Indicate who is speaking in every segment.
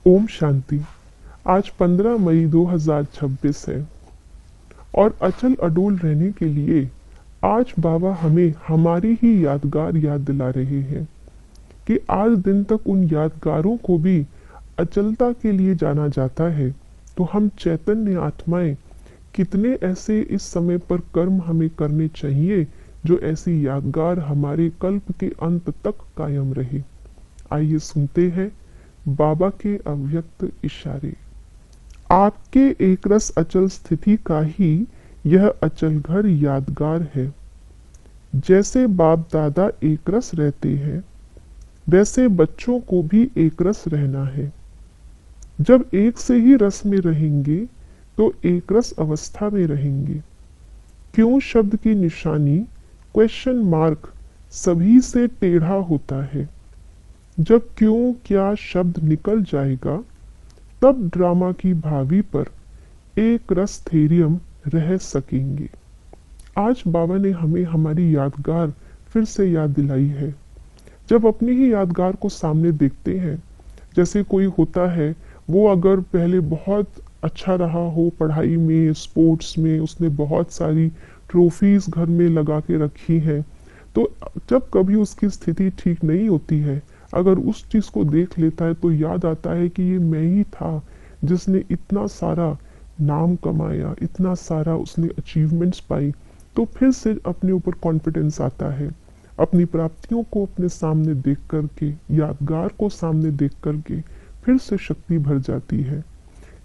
Speaker 1: ओम शांति। आज 15 मई 2026 है और अचल अडोल रहने के लिए आज बाबा हमें हमारी ही यादगार याद दिला रहे हैं कि आज दिन तक उन यादगारों को भी अचलता के लिए जाना जाता है। तो हम चैतन्य आत्माएं कितने ऐसे इस समय पर कर्म हमें करने चाहिए जो ऐसी यादगार हमारे कल्प के अंत तक कायम रहे। आइए सुनते हैं बाबा के अव्यक्त इशारे। आपके एकरस अचल स्थिति का ही यह अचल घर यादगार है। जैसे बाप दादा एकरस रहते हैं वैसे बच्चों को भी एकरस रहना है। जब एक से ही रस में रहेंगे तो एकरस अवस्था में रहेंगे। क्यों शब्द की निशानी क्वेश्चन मार्क सभी से टेढ़ा होता है। जब क्यों क्या शब्द निकल जाएगा तब ड्रामा की भावी पर एक रस थेरियम रह सकेंगे। आज बाबा ने हमें हमारी यादगार फिर से याद दिलाई है। जब अपनी ही यादगार को सामने देखते हैं, जैसे कोई होता है वो अगर पहले बहुत अच्छा रहा हो पढ़ाई में, स्पोर्ट्स में, उसने बहुत सारी ट्रॉफीज घर में लगा के रखी हैं, तो जब कभी उसकी स्थिति ठीक नहीं होती है, अगर उस चीज को देख लेता है तो याद आता है कि ये मैं ही था जिसने इतना सारा नाम कमाया, इतना सारा उसने अचीवमेंट्स पाई। तो फिर से अपने ऊपर कॉन्फिडेंस आता है। अपनी प्राप्तियों को अपने सामने देख करके, यादगार को सामने देख करके फिर से शक्ति भर जाती है।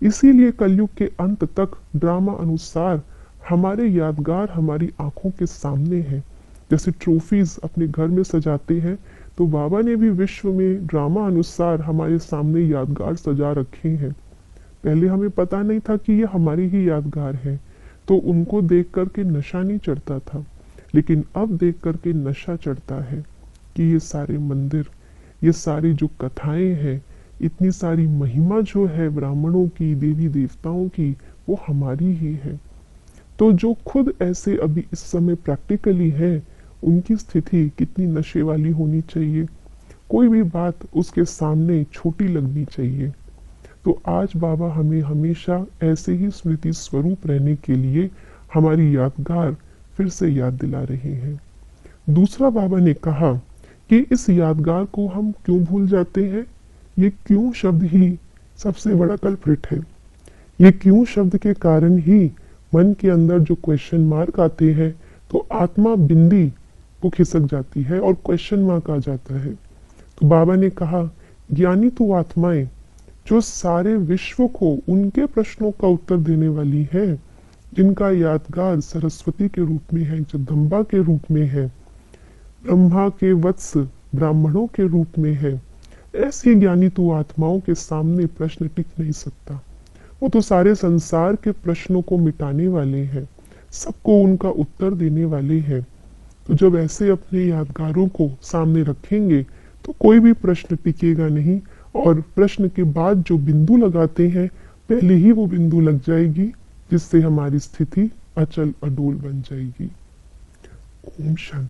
Speaker 1: इसीलिए कलयुग के अंत तक ड्रामा अनुसार हमारे यादगार हमारी आंखों के सामने है। जैसे ट्रॉफीज अपने घर में सजाते हैं, तो बाबा ने भी विश्व में ड्रामा अनुसार हमारे सामने यादगार सजा रखे हैं। पहले हमें पता नहीं था कि ये हमारी ही यादगार है, तो उनको देख करके नशा नहीं चढ़ता था, लेकिन अब देख करके नशा चढ़ता है कि ये सारे मंदिर, ये सारी जो कथाएं हैं, इतनी सारी महिमा जो है ब्राह्मणों की, देवी देवताओं की, वो हमारी ही है। तो जो खुद ऐसे अभी इस समय प्रैक्टिकली है, उनकी स्थिति कितनी नशे वाली होनी चाहिए। कोई भी बात उसके सामने छोटी लगनी चाहिए। तो आज बाबा हमें हमेशा ऐसे ही स्मृति स्वरूप रहने के लिए हमारी यादगार फिर से याद दिला रहे हैं। दूसरा बाबा ने कहा कि इस यादगार को हम क्यों भूल जाते हैं। ये क्यों शब्द ही सबसे बड़ा कल्प्रिट है। ये क्यों शब्द के कारण ही मन के अंदर जो क्वेश्चन मार्क आते हैं तो आत्मा बिंदी वो खिसक जाती है और क्वेश्चन मार्क आ जाता है। तो बाबा ने कहा, ज्ञानी तो आत्माएं जो सारे विश्व को उनके प्रश्नों का उत्तर देने वाली है, जिनका यादगार सरस्वती के रूप में है, जगदम्बा के रूप में है, ब्रह्मा के वत्स ब्राह्मणों के रूप में है, ऐसी ज्ञानी तो आत्माओं के सामने प्रश्न टिक नहीं सकता। वो तो सारे संसार के प्रश्नों को मिटाने वाले हैं, सबको उनका उत्तर देने वाले हैं। तो जब ऐसे अपने यादगारों को सामने रखेंगे तो कोई भी प्रश्न टिकेगा नहीं, और प्रश्न के बाद जो बिंदु लगाते हैं पहले ही वो बिंदु लग जाएगी, जिससे हमारी स्थिति अचल अडोल बन जाएगी। ओम शांति।